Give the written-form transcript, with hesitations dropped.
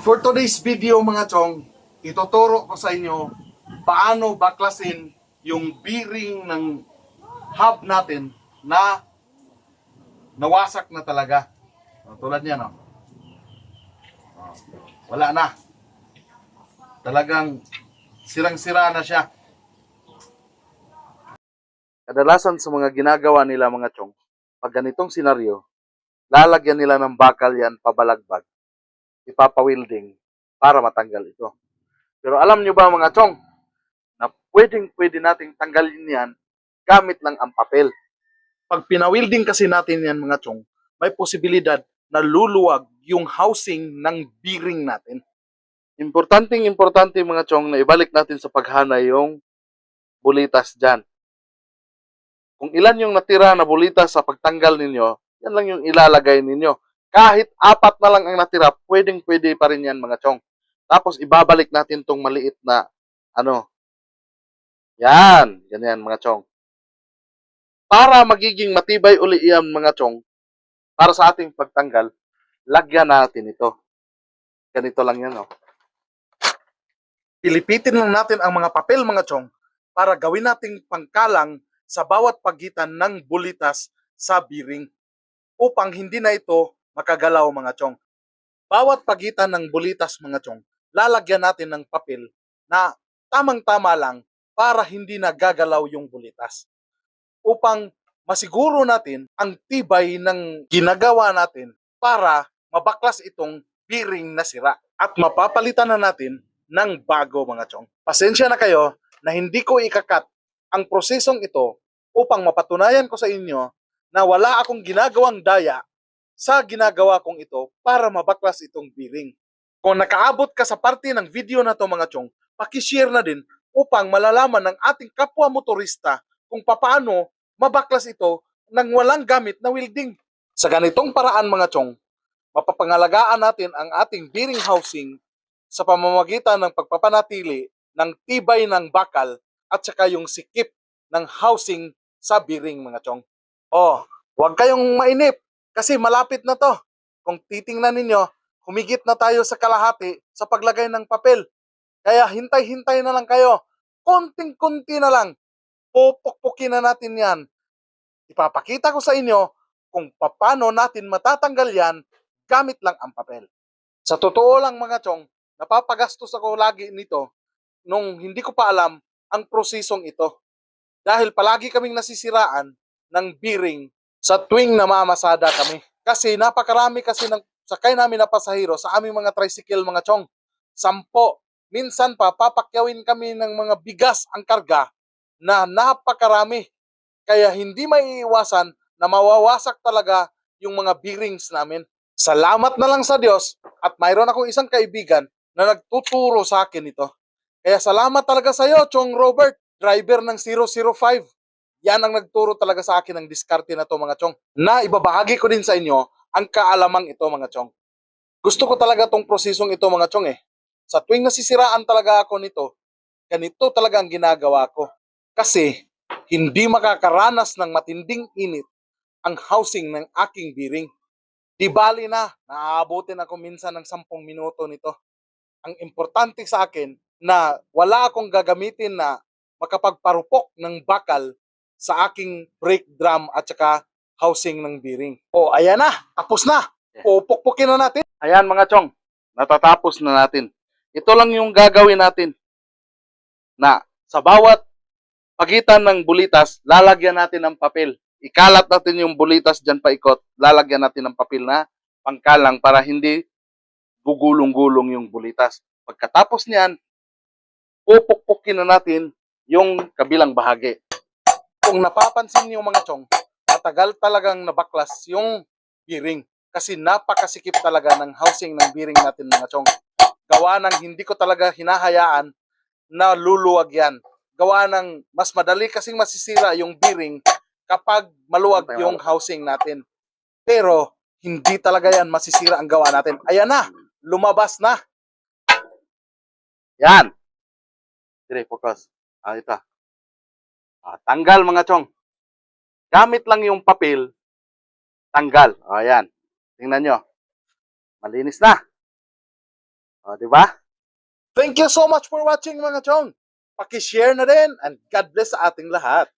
For today's video mga chong, ituturo ko sa inyo paano baklasin yung bearing ng hub natin na nawasak na talaga. Tulad niyan, no? Wala na. Talagang sirang-sira na siya. Kadalasan sa mga ginagawa nila mga chong, pag ganitong senaryo, lalagyan nila ng bakal yan pabalagbag, ipapawilding para matanggal ito. Pero alam nyo ba mga chong, na pwede nating tanggalin yan gamit lang ang papel. Pag pinawilding kasi natin yan mga chong, may posibilidad na luluwag yung housing ng bearing natin. Importante mga chong na ibalik natin sa paghana yung bulitas dyan. Kung ilan yung natira na bulitas sa pagtanggal ninyo, yan lang yung ilalagay ninyo. Kahit 4 na lang ang natira, pwede pa rin yan mga chong. Tapos ibabalik natin tong maliit na yan, ganyan mga chong. Para magiging matibay uli yan mga chong, para sa ating pagtanggal, lagyan natin ito. Ganito lang yan, no? Pilipitin lang natin ang mga papel mga chong para gawin nating pangkalang sa bawat pagitan ng bulitas sa bearing upang hindi na ito makagalaw mga chong. Bawat pagitan ng bulitas mga chong, lalagyan natin ng papel na tamang-tama lang para hindi na gagalaw yung bulitas. Upang masiguro natin ang tibay ng ginagawa natin para mabaklas itong bearing na sira. At mapapalitan na natin ng bago mga chong. Pasensya na kayo na hindi ko ikakat ang prosesong ito upang mapatunayan ko sa inyo na wala akong ginagawang daya sa ginagawa kong ito para mabaklas itong bearing. Kung nakaabot ka sa parte ng video na to mga chong, pakishare na din upang malalaman ng ating kapwa motorista kung paano mabaklas ito nang walang gamit na welding. Sa ganitong paraan mga chong, mapapangalagaan natin ang ating bearing housing sa pamamagitan ng pagpapanatili ng tibay ng bakal at saka yung sikip ng housing sa bearing mga chong. Huwag kayong mainip kasi malapit na to. Kung titingnan ninyo, humigit na tayo sa kalahati sa paglagay ng papel. Kaya hintay-hintay na lang kayo. Konting-kunti na lang. Pupukpukin na natin yan. Ipapakita ko sa inyo kung paano natin matatanggal yan gamit lang ang papel. Sa totoo lang mga chong, napapagastos ako lagi nito nung hindi ko pa alam ang prosesong ito. Dahil palagi kaming nasisiraan ng bearing sa tuwing namamasada kami. Kasi napakarami kasi ng sakay namin na pasahero sa aming mga tricycle mga chong. 10. Minsan pa papakyawin kami ng mga bigas ang karga na napakarami. Kaya hindi maiiwasan na mawawasak talaga yung mga bearings namin. Salamat na lang sa Diyos at mayroon akong isang kaibigan na nagtuturo sa akin ito. Kaya salamat talaga sa iyo, Chong Robert, driver ng 005. Yan ang nagturo talaga sa akin ng diskarte na to mga chong. Na ibabahagi ko din sa inyo ang kaalamang ito mga chong. Gusto ko talaga tong prosesong ito mga chong eh. Sa tuwing nasisiraan talaga ako nito, ganito talaga ang ginagawa ko. Kasi hindi makakaranas ng matinding init ang housing ng aking bearing. Di bali na, naaabutin ako minsan ng 10 minuto nito. Ang importante sa akin na wala akong gagamitin na makapagparupok ng bakal sa aking brake drum at saka housing ng bearing. Ayan na, tapos na. Pupukpukin na natin. Ayan mga chong, natatapos na natin. Ito lang yung gagawin natin na sa bawat pagitan ng bulitas, lalagyan natin ng papel. Ikalat natin yung bulitas dyan paikot, lalagyan natin ng papel na pangkalang para hindi gugulong-gulong yung bulitas. Pagkatapos niyan, pupukpukin na natin yung kabilang bahagi. Kung napapansin niyo mga chong, matagal talagang nabaklas yung bearing kasi napakasikip talaga ng housing ng bearing natin mga chong. Gawa ng hindi ko talaga hinahayaan na luluwag yan. Gawa ng mas madali kasing masisira yung bearing kapag maluwag yung housing natin. Pero hindi talaga yan masisira ang gawa natin. Ayan na, lumabas na. Yan. Dire, focus. Ito. Tanggal mga chong. Gamit lang yung papel, tanggal. Ayan. Tingnan nyo. Malinis na. O, di ba? Thank you so much for watching mga chong. Paki-share na rin and God bless sa ating lahat.